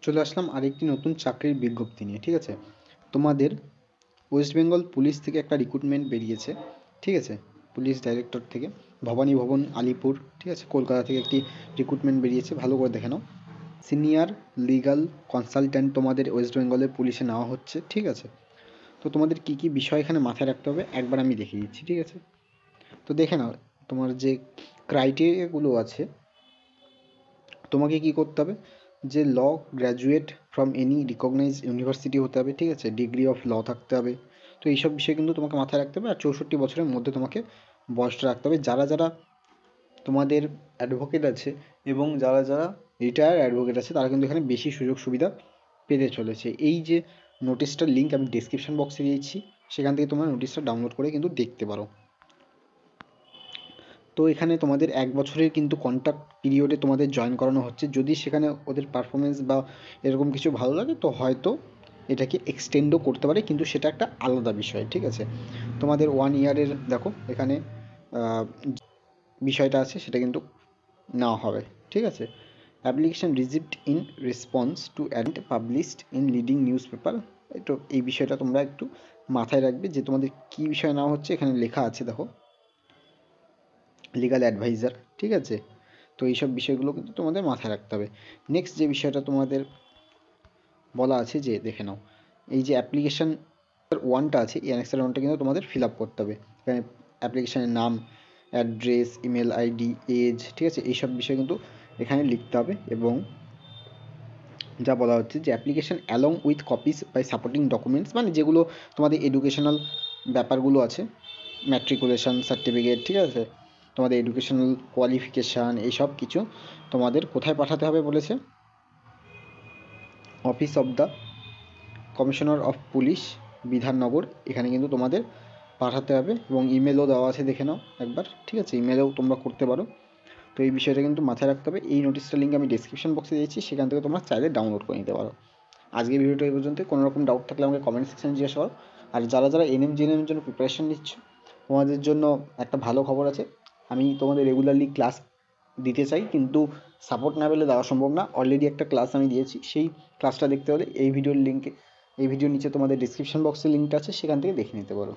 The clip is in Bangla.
চলে আসলাম আরেকটি নতুন চাকরির বিজ্ঞপ্তি নিয়ে। ঠিক আছে, তোমাদের ওয়েস্ট বেঙ্গল পুলিশ থেকে একটা রিক্রুটমেন্ট বেরিয়েছে। ঠিক আছে, পুলিশ ডাইরেক্টর থেকে ভবানী ভবন আলিপুর, ঠিক আছে, কলকাতা থেকে একটি রিক্রুটমেন্ট বেরিয়েছে, ভালো করে দেখে নাও। সিনিয়র লিগ্যাল কনসালট্যান্ট তোমাদের ওয়েস্ট বেঙ্গলের পুলিশে নেওয়া হচ্ছে। ঠিক আছে, তো তোমাদের কী কী বিষয় এখানে মাথায় রাখতে হবে একবার আমি দেখিয়ে দিচ্ছি। ঠিক আছে, তো দেখে নাও তোমার যে ক্রাইটেরিয়াগুলো আছে। তোমাকে কি করতে হবে, যে law graduate from any recognised university হতে হবে। ঠিক আছে, ডিগ্রি অফ ল থাকতে হবে। তো এইসব বিষয় কিন্তু তোমাকে মাথায় রাখতে হবে। আর 64 বছরের মধ্যে তোমাকে বয়সটা রাখতে হবে। যারা যারা তোমাদের অ্যাডভোকেট আছে এবং যারা যারা রিটায়ার্ড অ্যাডভোকেট আছে তারা কিন্তু এখানে বেশি সুযোগ সুবিধা পেতে চলেছে। এই যে নোটিশটার লিঙ্ক আমি ডেসক্রিপশন বক্সে দিয়েছি, সেখান থেকে তোমরা নোটিশটা ডাউনলোড করে কিন্তু দেখতে পারো। তো এখানে তোমাদের 1 বছরের কিন্তু কন্ট্রাক্ট পিরিয়ডে তোমাদের জয়েন করানো হচ্ছে। যদি সেখানে ওদের পারফরমেন্স বা এরকম কিছু ভালো লাগে তো হয়তো এটাকে এক্সটেন্ডও করতে পারে, কিন্তু সেটা একটা আলাদা বিষয়। ঠিক আছে, তোমাদের 1 ইয়ারের দেখো এখানে বিষয়টা আছে, সেটা কিন্তু নেওয়া হবে। ঠিক আছে, application received in response to ad published in leading newspaper. তো এই বিষয়টা তোমরা একটু মাথায় রাখবে যে তোমাদের কী বিষয় নেওয়া হচ্ছে। এখানে লেখা আছে দেখো, লিগাল অ্যাডভাইজার। ঠিক আছে, তো এইসব বিষয়গুলো কিন্তু তোমাদের মাথায় রাখতে হবে। নেক্সট যে বিষয়টা তোমাদের বলা আছে যে দেখে নাও, এই যে অ্যাপ্লিকেশান ওয়ানটা আছে, এই অ্যানেক্সার ওয়ানটা কিন্তু তোমাদের ফিল আপ করতে হবে। এখানে অ্যাপ্লিকেশানের নাম, অ্যাড্রেস, ইমেল আইডি, এজ, ঠিক আছে, এইসব বিষয় কিন্তু এখানে লিখতে হবে। এবং যা বলা হচ্ছে যে application along with copies by supporting documents, মানে যেগুলো তোমাদের এডুকেশনাল ব্যাপারগুলো আছে, ম্যাট্রিকুলেশন সার্টিফিকেট, ঠিক আছে, তোমাদের এডুকেশনাল কোয়ালিফিকেশান, এইসব কিছু তোমাদের কোথায় পাঠাতে হবে বলেছে, office of the commissioner of police Bidhannagar, এখানে কিন্তু তোমাদের পাঠাতে হবে। এবং ইমেলও দেওয়া আছে, দেখে নাও একবার। ঠিক আছে, ইমেলেও তোমরা করতে পারো। তো এই বিষয়টা কিন্তু মাথায় রাখতে হবে। এই নোটিশটার লিঙ্ক আমি ডিসক্রিপশন বক্সে দিয়েছি, সেখান থেকে তোমরা চাইলে ডাউনলোড করে নিতে পারো। আজকের ভিডিওটা এই পর্যন্ত। কোনো রকম ডাউট থাকলে আমাকে কমেন্ট সেকশানে জিজ্ঞাসা করো। আর যারা যারা এনএম জিএনএমের জন্য প্রিপারেশন নিচ্ছ, তোমাদের জন্য একটা ভালো খবর আছে। আমি তোমাদের রেগুলারলি ক্লাস দিতে চাই, কিন্তু সাপোর্ট না পেলে দেওয়া সম্ভব না। অলরেডি একটা ক্লাস আমি দিয়েছি, সেই ক্লাসটা দেখতে হলে এই ভিডিওর লিঙ্কে, এই ভিডিওর নিচে তোমাদের ডিসক্রিপশন বক্সে লিঙ্কটা আছে, সেখান থেকে দেখে নিতে পারো।